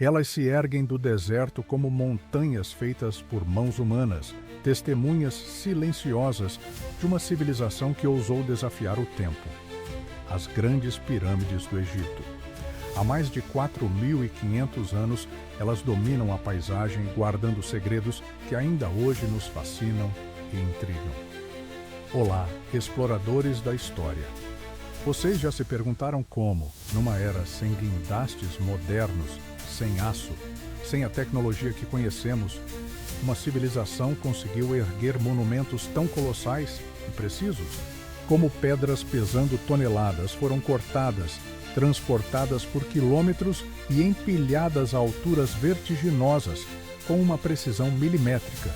Elas se erguem do deserto como montanhas feitas por mãos humanas, testemunhas silenciosas de uma civilização que ousou desafiar o tempo. As grandes pirâmides do Egito. Há mais de 4.500 anos, elas dominam a paisagem, guardando segredos que ainda hoje nos fascinam e intrigam. Olá, exploradores da história. Vocês já se perguntaram como, numa era sem guindastes modernos, sem aço, sem a tecnologia que conhecemos, uma civilização conseguiu erguer monumentos tão colossais e precisos? Como pedras pesando toneladas foram cortadas, transportadas por quilômetros e empilhadas a alturas vertiginosas, com uma precisão milimétrica.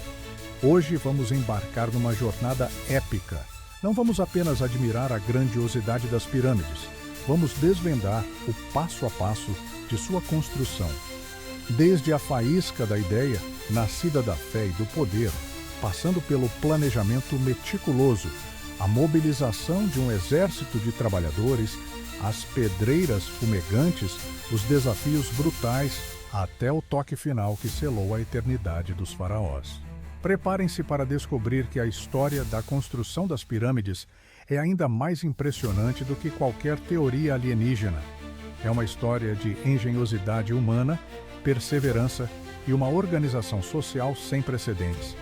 Hoje vamos embarcar numa jornada épica. Não vamos apenas admirar a grandiosidade das pirâmides, vamos desvendar o passo a passo de sua construção. Desde a faísca da ideia, nascida da fé e do poder, passando pelo planejamento meticuloso, a mobilização de um exército de trabalhadores, as pedreiras fumegantes, os desafios brutais, até o toque final que selou a eternidade dos faraós. Preparem-se para descobrir que a história da construção das pirâmides é ainda mais impressionante do que qualquer teoria alienígena. É uma história de engenhosidade humana, perseverança e uma organização social sem precedentes.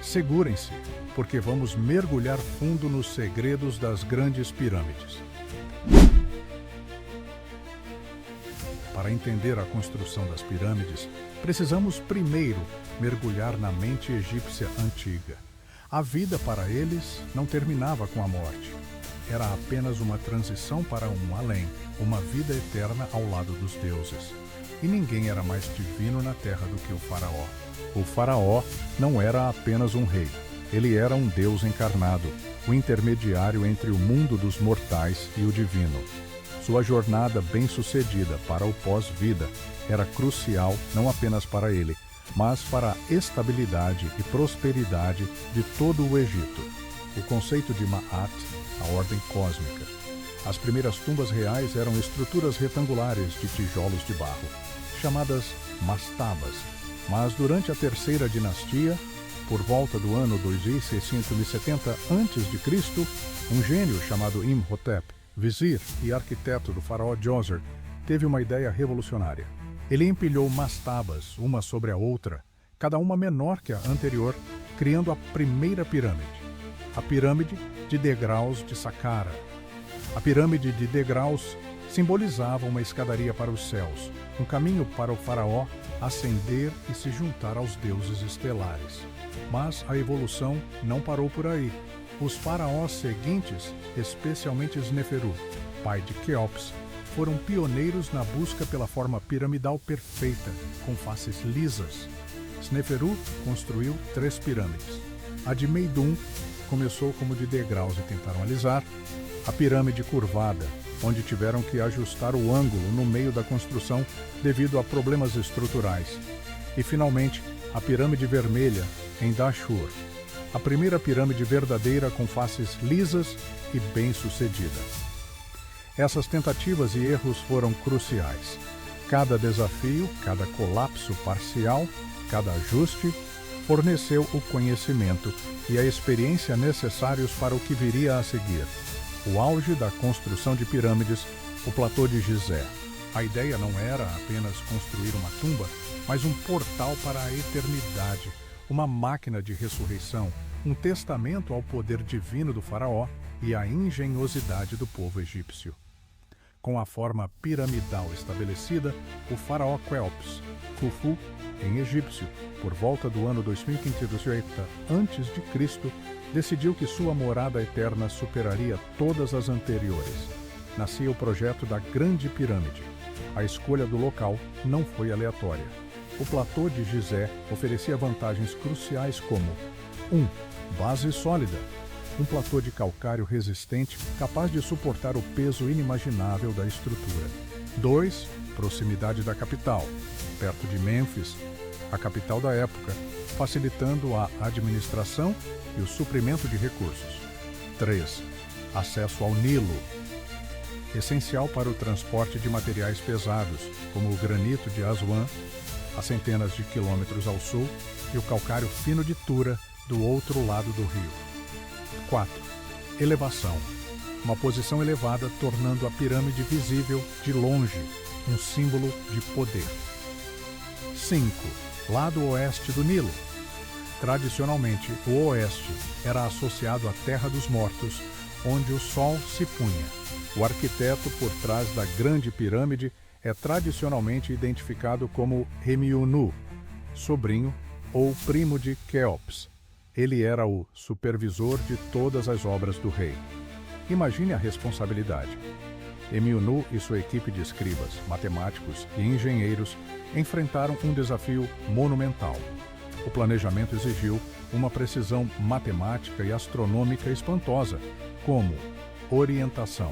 Segurem-se, porque vamos mergulhar fundo nos segredos das grandes pirâmides. Para entender a construção das pirâmides, precisamos primeiro mergulhar na mente egípcia antiga. A vida para eles não terminava com a morte. Era apenas uma transição para um além, uma vida eterna ao lado dos deuses. E ninguém era mais divino na terra do que o faraó. O faraó não era apenas um rei. Ele era um deus encarnado, o intermediário entre o mundo dos mortais e o divino. Sua jornada bem-sucedida para o pós-vida era crucial não apenas para ele, mas para a estabilidade e prosperidade de todo o Egito. O conceito de Ma'at, a ordem cósmica. As primeiras tumbas reais eram estruturas retangulares de tijolos de barro, chamadas mastabas, mas durante a terceira dinastia, por volta do ano 2670 a.C., um gênio chamado Imhotep, vizir e arquiteto do faraó Djoser, teve uma ideia revolucionária. Ele empilhou mastabas, uma sobre a outra, cada uma menor que a anterior, criando a primeira pirâmide. A pirâmide de degraus de Saqqara. A pirâmide de degraus simbolizava uma escadaria para os céus, um caminho para o faraó ascender e se juntar aos deuses estelares. Mas a evolução não parou por aí. Os faraós seguintes, especialmente Sneferu, pai de Quéops, foram pioneiros na busca pela forma piramidal perfeita, com faces lisas. Sneferu construiu 3 pirâmides. A de Meidum começou como de degraus e tentaram alisar. A pirâmide curvada, onde tiveram que ajustar o ângulo no meio da construção devido a problemas estruturais. E, finalmente, a pirâmide vermelha, em Dashur, a primeira pirâmide verdadeira com faces lisas e bem-sucedida. Essas tentativas e erros foram cruciais. Cada desafio, cada colapso parcial, cada ajuste, forneceu o conhecimento e a experiência necessários para o que viria a seguir. O auge da construção de pirâmides, o platô de Gizé. A ideia não era apenas construir uma tumba, mas um portal para a eternidade, uma máquina de ressurreição, um testamento ao poder divino do faraó e à engenhosidade do povo egípcio. Com a forma piramidal estabelecida, o faraó Quéops, Khufu, em egípcio, por volta do ano 2580 a.C., decidiu que sua morada eterna superaria todas as anteriores. Nascia o projeto da Grande Pirâmide. A escolha do local não foi aleatória. O platô de Gizé oferecia vantagens cruciais como 1. Base sólida. Um platô de calcário resistente capaz de suportar o peso inimaginável da estrutura. 2. Proximidade da capital, perto de Mênfis, a capital da época, facilitando a administração e o suprimento de recursos. 3. Acesso ao Nilo. essencial para o transporte de materiais pesados, como o granito de Aswan, a centenas de quilômetros ao sul, e o calcário fino de Tura, do outro lado do rio. 4. Elevação. Uma posição elevada tornando a pirâmide visível de longe, um símbolo de poder. 5. Lado oeste do Nilo. Tradicionalmente, o oeste era associado à Terra dos Mortos, onde o sol se punha. O arquiteto por trás da Grande Pirâmide é tradicionalmente identificado como Hemiunu, sobrinho ou primo de Quéops. Ele era o supervisor de todas as obras do rei. Imagine a responsabilidade. Hemiunu e sua equipe de escribas, matemáticos e engenheiros enfrentaram um desafio monumental. O planejamento exigiu uma precisão matemática e astronômica espantosa, como orientação.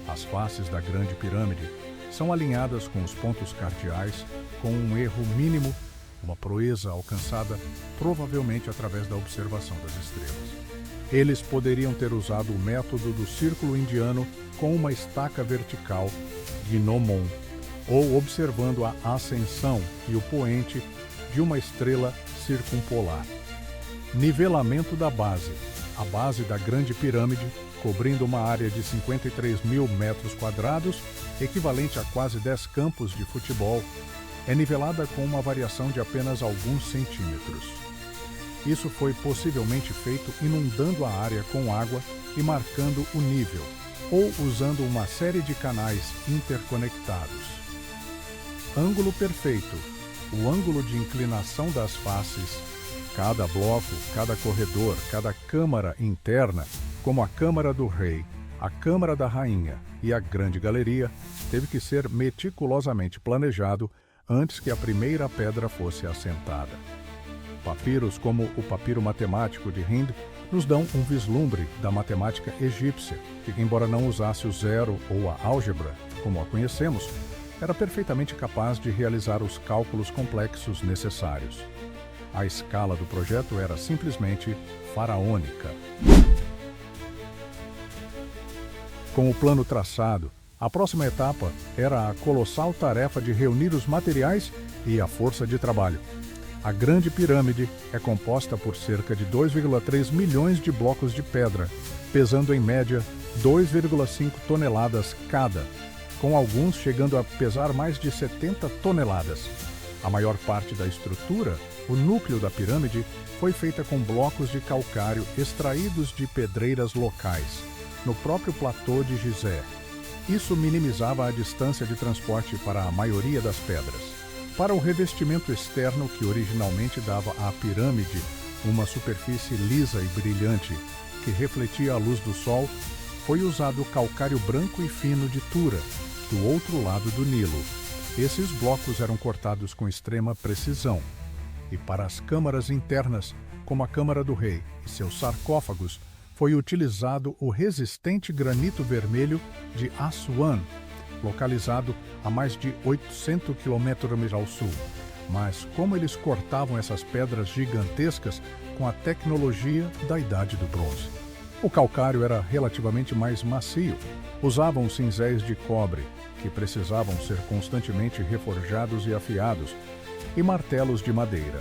As faces da Grande Pirâmide são alinhadas com os pontos cardeais, com um erro mínimo, uma proeza alcançada provavelmente através da observação das estrelas. Eles poderiam ter usado o método do círculo indiano com uma estaca vertical, gnomon, ou observando a ascensão e o poente de uma estrela circumpolar. Nivelamento da base. A base da Grande Pirâmide, cobrindo uma área de 53 mil metros quadrados, equivalente a quase 10 campos de futebol, é nivelada com uma variação de apenas alguns centímetros. Isso foi possivelmente feito inundando a área com água e marcando o nível, ou usando uma série de canais interconectados. Ângulo perfeito. O ângulo de inclinação das faces. Cada bloco, cada corredor, cada câmara interna, como a Câmara do Rei, a Câmara da Rainha e a Grande Galeria, teve que ser meticulosamente planejado antes que a primeira pedra fosse assentada. Papiros como o papiro matemático de Hind nos dão um vislumbre da matemática egípcia, que, embora não usasse o zero ou a álgebra, como a conhecemos, era perfeitamente capaz de realizar os cálculos complexos necessários. A escala do projeto era simplesmente faraônica. Com o plano traçado, a próxima etapa era a colossal tarefa de reunir os materiais e a força de trabalho. A Grande Pirâmide é composta por cerca de 2,3 milhões de blocos de pedra, pesando em média 2,5 toneladas cada, com alguns chegando a pesar mais de 70 toneladas. A maior parte da estrutura, o núcleo da pirâmide, foi feita com blocos de calcário extraídos de pedreiras locais, no próprio platô de Gizé. Isso minimizava a distância de transporte para a maioria das pedras. Para o revestimento externo, que originalmente dava à pirâmide uma superfície lisa e brilhante, que refletia a luz do sol, foi usado calcário branco e fino de Tura, do outro lado do Nilo. Esses blocos eram cortados com extrema precisão. E para as câmaras internas, como a Câmara do Rei e seus sarcófagos, foi utilizado o resistente granito vermelho de Aswan, localizado a mais de 800 quilômetros ao sul. Mas como eles cortavam essas pedras gigantescas com a tecnologia da Idade do Bronze? O calcário era relativamente mais macio. Usavam cinzéis de cobre, que precisavam ser constantemente reforjados e afiados, e martelos de madeira.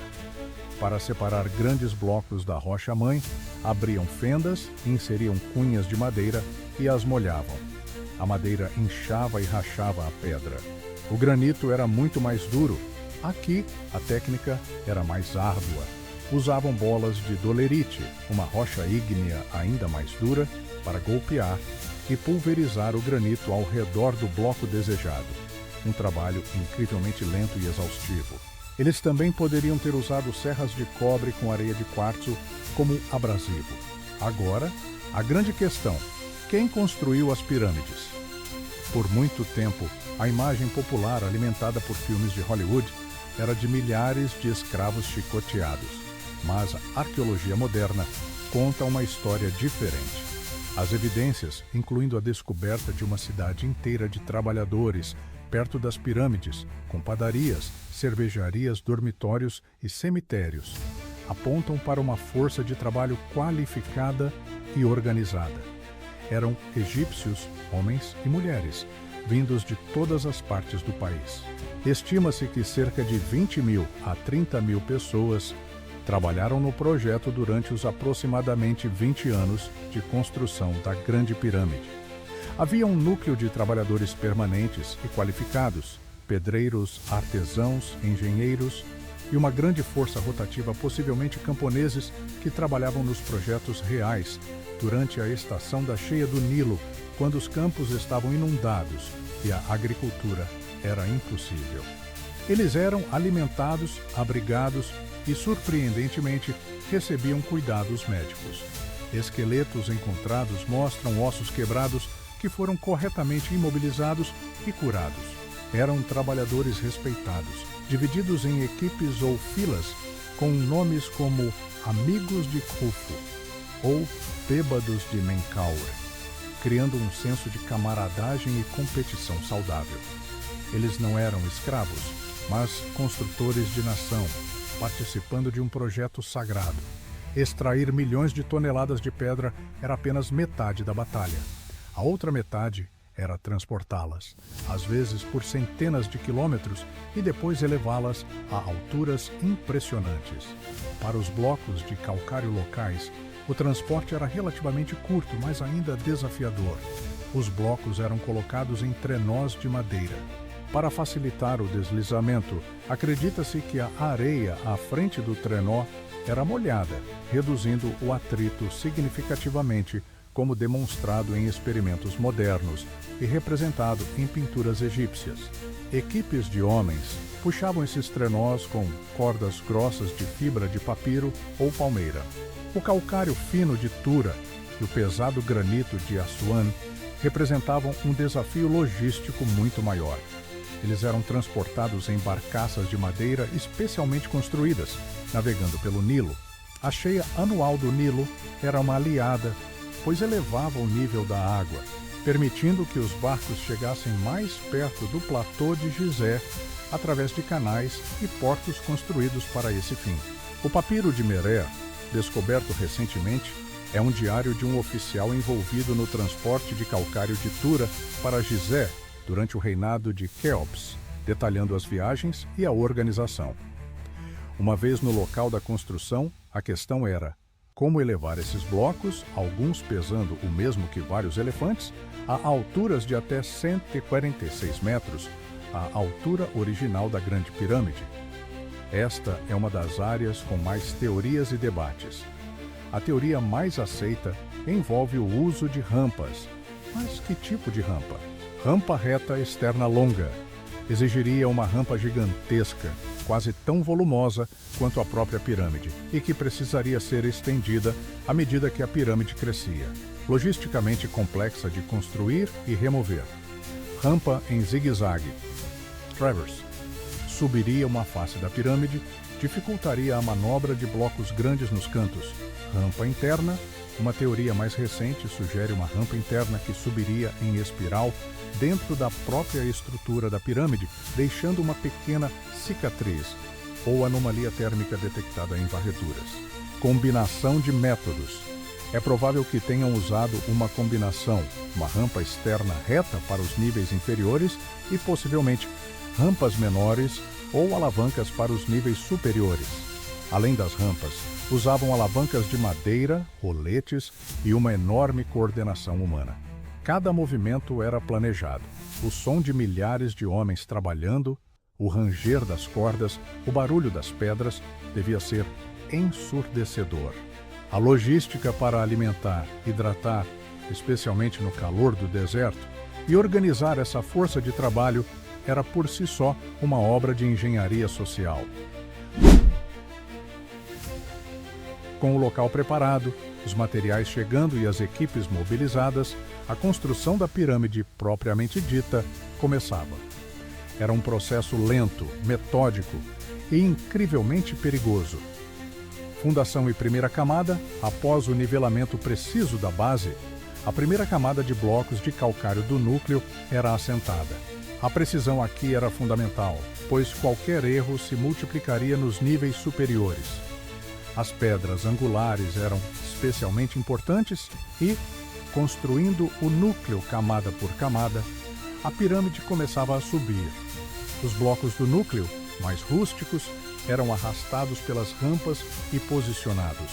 Para separar grandes blocos da rocha-mãe, abriam fendas, inseriam cunhas de madeira e as molhavam. A madeira inchava e rachava a pedra. O granito era muito mais duro. Aqui, a técnica era mais árdua. Usavam bolas de dolerite, uma rocha ígnea ainda mais dura, para golpear e pulverizar o granito ao redor do bloco desejado. Um trabalho incrivelmente lento e exaustivo. Eles também poderiam ter usado serras de cobre com areia de quartzo como abrasivo. Agora, a grande questão: quem construiu as pirâmides? Por muito tempo, a imagem popular alimentada por filmes de Hollywood era de milhares de escravos chicoteados. Mas a arqueologia moderna conta uma história diferente. As evidências, incluindo a descoberta de uma cidade inteira de trabalhadores perto das pirâmides, com padarias, cervejarias, dormitórios e cemitérios, apontam para uma força de trabalho qualificada e organizada. eram egípcios, homens e mulheres, vindos de todas as partes do país. Estima-se que cerca de 20.000 a 30.000 pessoas trabalharam no projeto durante os aproximadamente 20 anos de construção da Grande Pirâmide. Havia um núcleo de trabalhadores permanentes e qualificados, pedreiros, artesãos, engenheiros e uma grande força rotativa, possivelmente camponeses, que trabalhavam nos projetos reais durante a estação da cheia do Nilo, quando os campos estavam inundados e a agricultura era impossível. Eles eram alimentados, abrigados e, surpreendentemente, recebiam cuidados médicos. Esqueletos encontrados mostram ossos quebrados que foram corretamente imobilizados e curados. Eram trabalhadores respeitados, divididos em equipes ou filas com nomes como Amigos de Khufu ou Bêbados de Menkaure, criando um senso de camaradagem e competição saudável. Eles não eram escravos, mas construtores de nação, participando de um projeto sagrado. Extrair milhões de toneladas de pedra era apenas metade da batalha. A outra metade era transportá-las, às vezes por centenas de quilômetros, e depois elevá-las a alturas impressionantes. Para os blocos de calcário locais, o transporte era relativamente curto, mas ainda desafiador. Os blocos eram colocados em trenós de madeira. Para facilitar o deslizamento, acredita-se que a areia à frente do trenó era molhada, reduzindo o atrito significativamente, como demonstrado em experimentos modernos e representado em pinturas egípcias. Equipes de homens puxavam esses trenós com cordas grossas de fibra de papiro ou palmeira. O calcário fino de Tura e o pesado granito de Assuan representavam um desafio logístico muito maior. Eles eram transportados em barcaças de madeira especialmente construídas, navegando pelo Nilo. A cheia anual do Nilo era uma aliada, pois elevava o nível da água, permitindo que os barcos chegassem mais perto do platô de Gizé através de canais e portos construídos para esse fim. O papiro de Merer, descoberto recentemente, é um diário de um oficial envolvido no transporte de calcário de Tura para Gizé durante o reinado de Quéops, detalhando as viagens e a organização. Uma vez no local da construção, a questão era como elevar esses blocos, alguns pesando o mesmo que vários elefantes, a alturas de até 146 metros, a altura original da Grande Pirâmide. Esta é uma das áreas com mais teorias e debates. A teoria mais aceita envolve o uso de rampas. Mas que tipo de rampa? Rampa reta externa longa. Exigiria uma rampa gigantesca, quase tão volumosa quanto a própria pirâmide, e que precisaria ser estendida à medida que a pirâmide crescia. Logisticamente complexa de construir e remover. Rampa em zigue-zague. Traverse. Subiria uma face da pirâmide, dificultaria a manobra de blocos grandes nos cantos. Rampa interna. Uma teoria mais recente sugere uma rampa interna que subiria em espiral dentro da própria estrutura da pirâmide, deixando uma pequena cicatriz ou anomalia térmica detectada em varreduras. Combinação de métodos. É provável que tenham usado uma combinação, uma rampa externa reta para os níveis inferiores e possivelmente rampas menores ou alavancas para os níveis superiores. Além das rampas, usavam alavancas de madeira, roletes e uma enorme coordenação humana. Cada movimento era planejado. O som de milhares de homens trabalhando, o ranger das cordas, o barulho das pedras devia ser ensurdecedor. A logística para alimentar, hidratar, especialmente no calor do deserto, e organizar essa força de trabalho era por si só uma obra de engenharia social. Com o local preparado, os materiais chegando e as equipes mobilizadas, a construção da pirâmide propriamente dita começava. Era um processo lento, metódico e incrivelmente perigoso. Fundação e primeira camada, após o nivelamento preciso da base, a primeira camada de blocos de calcário do núcleo era assentada. A precisão aqui era fundamental, pois qualquer erro se multiplicaria nos níveis superiores. As pedras angulares eram especialmente importantes e, construindo o núcleo camada por camada, a pirâmide começava a subir. Os blocos do núcleo, mais rústicos, eram arrastados pelas rampas e posicionados.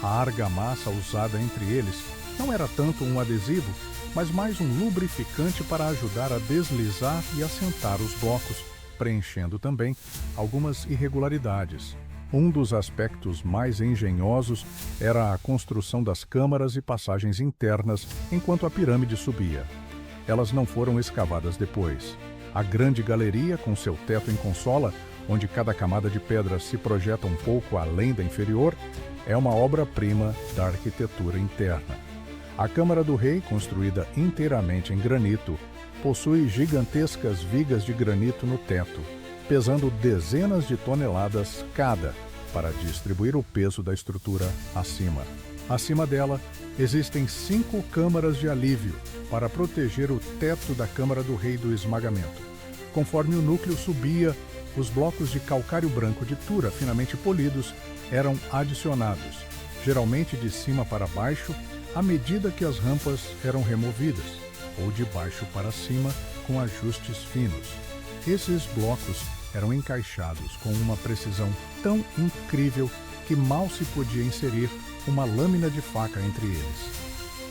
A argamassa usada entre eles não era tanto um adesivo, mas mais um lubrificante para ajudar a deslizar e assentar os blocos, preenchendo também algumas irregularidades. Um dos aspectos mais engenhosos era a construção das câmaras e passagens internas enquanto a pirâmide subia. Elas não foram escavadas depois. A grande galeria, com seu teto em consola, onde cada camada de pedra se projeta um pouco além da inferior, é uma obra-prima da arquitetura interna. A Câmara do Rei, construída inteiramente em granito, possui gigantescas vigas de granito no teto, pesando dezenas de toneladas cada, para distribuir o peso da estrutura acima. Acima dela, existem 5 câmaras de alívio para proteger o teto da Câmara do Rei do esmagamento. Conforme o núcleo subia, os blocos de calcário branco de Tura finamente polidos eram adicionados, geralmente de cima para baixo, à medida que as rampas eram removidas, ou de baixo para cima com ajustes finos. Esses blocos eram encaixados com uma precisão tão incrível que mal se podia inserir uma lâmina de faca entre eles.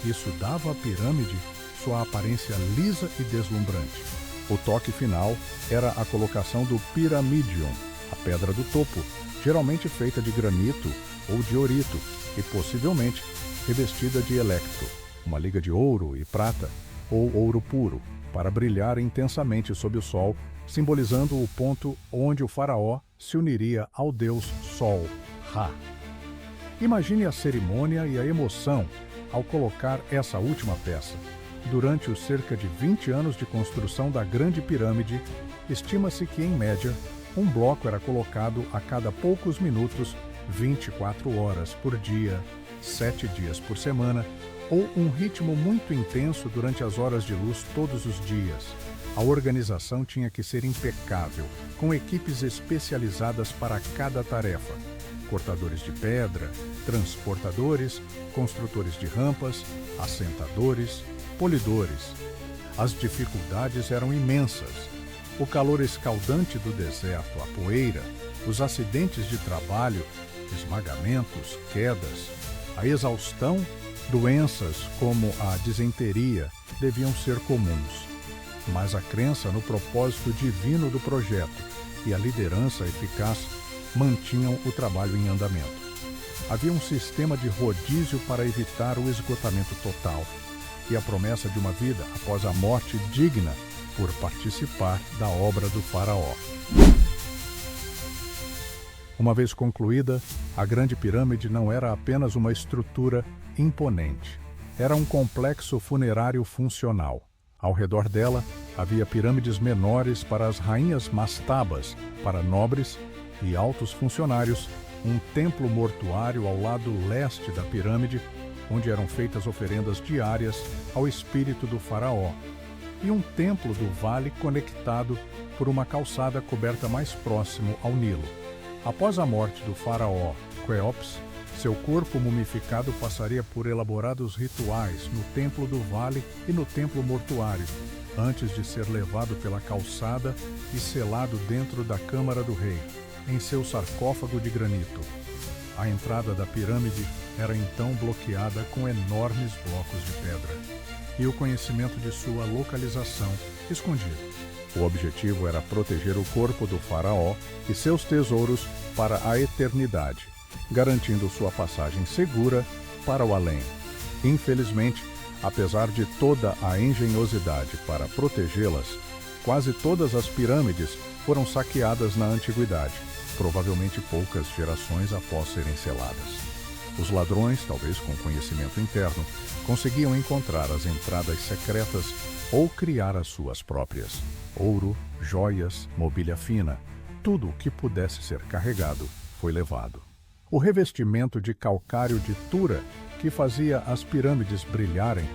Isso dava à pirâmide sua aparência lisa e deslumbrante. O toque final era a colocação do piramidion, a pedra do topo, geralmente feita de granito ou de orito e possivelmente revestida de electro, uma liga de ouro e prata ou ouro puro, para brilhar intensamente sob o sol, simbolizando o ponto onde o faraó se uniria ao deus Sol, Ra. Imagine a cerimônia e a emoção ao colocar essa última peça. Durante os cerca de 20 anos de construção da Grande Pirâmide, estima-se que, em média, um bloco era colocado a cada poucos minutos, 24 horas por dia, 7 dias por semana, ou um ritmo muito intenso durante as horas de luz todos os dias. A organização tinha que ser impecável, com equipes especializadas para cada tarefa. Cortadores de pedra, transportadores, construtores de rampas, assentadores, polidores. As dificuldades eram imensas. O calor escaldante do deserto, a poeira, os acidentes de trabalho, esmagamentos, quedas, a exaustão, doenças como a disenteria deviam ser comuns. Mas a crença no propósito divino do projeto e a liderança eficaz mantinham o trabalho em andamento. Havia um sistema de rodízio para evitar o esgotamento total e a promessa de uma vida após a morte digna por participar da obra do faraó. Uma vez concluída, a Grande Pirâmide não era apenas uma estrutura imponente. Era um complexo funerário funcional. Ao redor dela, havia pirâmides menores para as rainhas mastabas, para nobres e altos funcionários, um templo mortuário ao lado leste da pirâmide, onde eram feitas oferendas diárias ao espírito do faraó, e um templo do vale conectado por uma calçada coberta mais próximo ao Nilo. Após a morte do faraó Quéops, seu corpo mumificado passaria por elaborados rituais no templo do vale e no templo mortuário, antes de ser levado pela calçada e selado dentro da Câmara do Rei, em seu sarcófago de granito. A entrada da pirâmide era então bloqueada com enormes blocos de pedra, e o conhecimento de sua localização escondido. O objetivo era proteger o corpo do faraó e seus tesouros para a eternidade, garantindo sua passagem segura para o além. Infelizmente, apesar de toda a engenhosidade para protegê-las, quase todas as pirâmides foram saqueadas na antiguidade, provavelmente poucas gerações após serem seladas. Os ladrões, talvez com conhecimento interno, conseguiam encontrar as entradas secretas ou criar as suas próprias. Ouro, joias, mobília fina, tudo o que pudesse ser carregado foi levado. O revestimento de calcário de Tura, que fazia as pirâmides brilharem,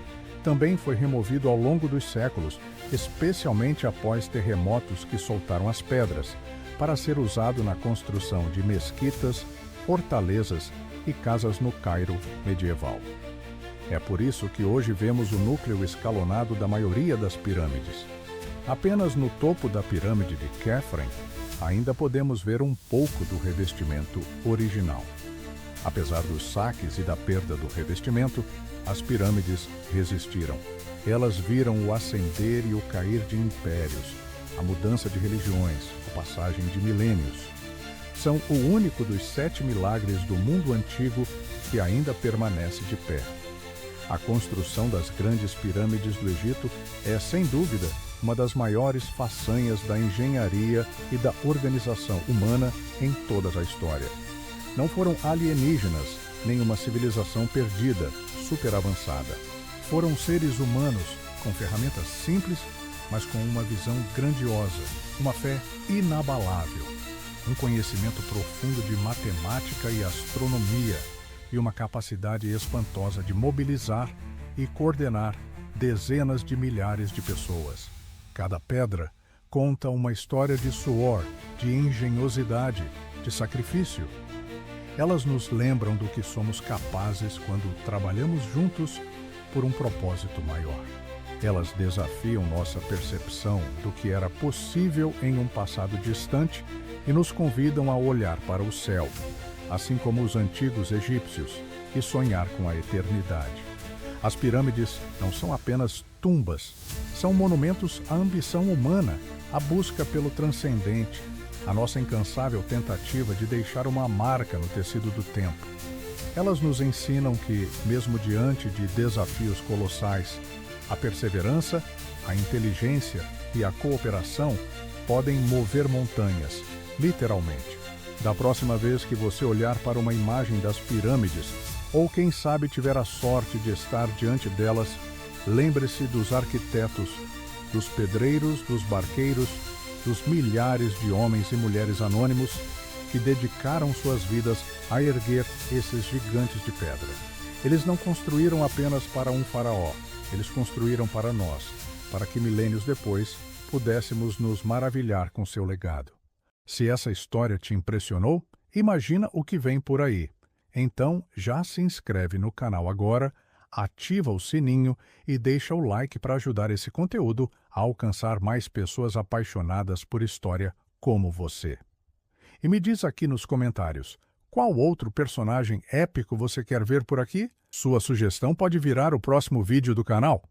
também foi removido ao longo dos séculos, especialmente após terremotos que soltaram as pedras, para ser usado na construção de mesquitas, fortalezas e casas no Cairo medieval. É por isso que hoje vemos o núcleo escalonado da maioria das pirâmides. Apenas no topo da pirâmide de Khafre ainda podemos ver um pouco do revestimento original. Apesar dos saques e da perda do revestimento, as pirâmides resistiram. Elas viram o ascender e o cair de impérios, a mudança de religiões, a passagem de milênios. São o único dos 7 milagres do mundo antigo que ainda permanece de pé. A construção das grandes pirâmides do Egito é, sem dúvida, uma das maiores façanhas da engenharia e da organização humana em toda a história. Não foram alienígenas, nem uma civilização perdida, super avançada. Foram seres humanos com ferramentas simples, mas com uma visão grandiosa, uma fé inabalável, um conhecimento profundo de matemática e astronomia e uma capacidade espantosa de mobilizar e coordenar dezenas de milhares de pessoas. Cada pedra conta uma história de suor, de engenhosidade, de sacrifício. Elas nos lembram do que somos capazes quando trabalhamos juntos por um propósito maior. Elas desafiam nossa percepção do que era possível em um passado distante e nos convidam a olhar para o céu, assim como os antigos egípcios, e sonhar com a eternidade. As pirâmides não são apenas tumbas, são monumentos à ambição humana, à busca pelo transcendente, a nossa incansável tentativa de deixar uma marca no tecido do tempo. Elas nos ensinam que, mesmo diante de desafios colossais, a perseverança, a inteligência e a cooperação podem mover montanhas, literalmente. Da próxima vez que você olhar para uma imagem das pirâmides, ou quem sabe tiver a sorte de estar diante delas, lembre-se dos arquitetos, dos pedreiros, dos barqueiros, dos milhares de homens e mulheres anônimos que dedicaram suas vidas a erguer esses gigantes de pedra. Eles não construíram apenas para um faraó, eles construíram para nós, para que milênios depois pudéssemos nos maravilhar com seu legado. Se essa história te impressionou, imagina o que vem por aí. Então, já se inscreve no canal agora, ativa o sininho e deixa o like para ajudar esse conteúdo a alcançar mais pessoas apaixonadas por história como você. E me diz aqui nos comentários, qual outro personagem épico você quer ver por aqui? Sua sugestão pode virar o próximo vídeo do canal.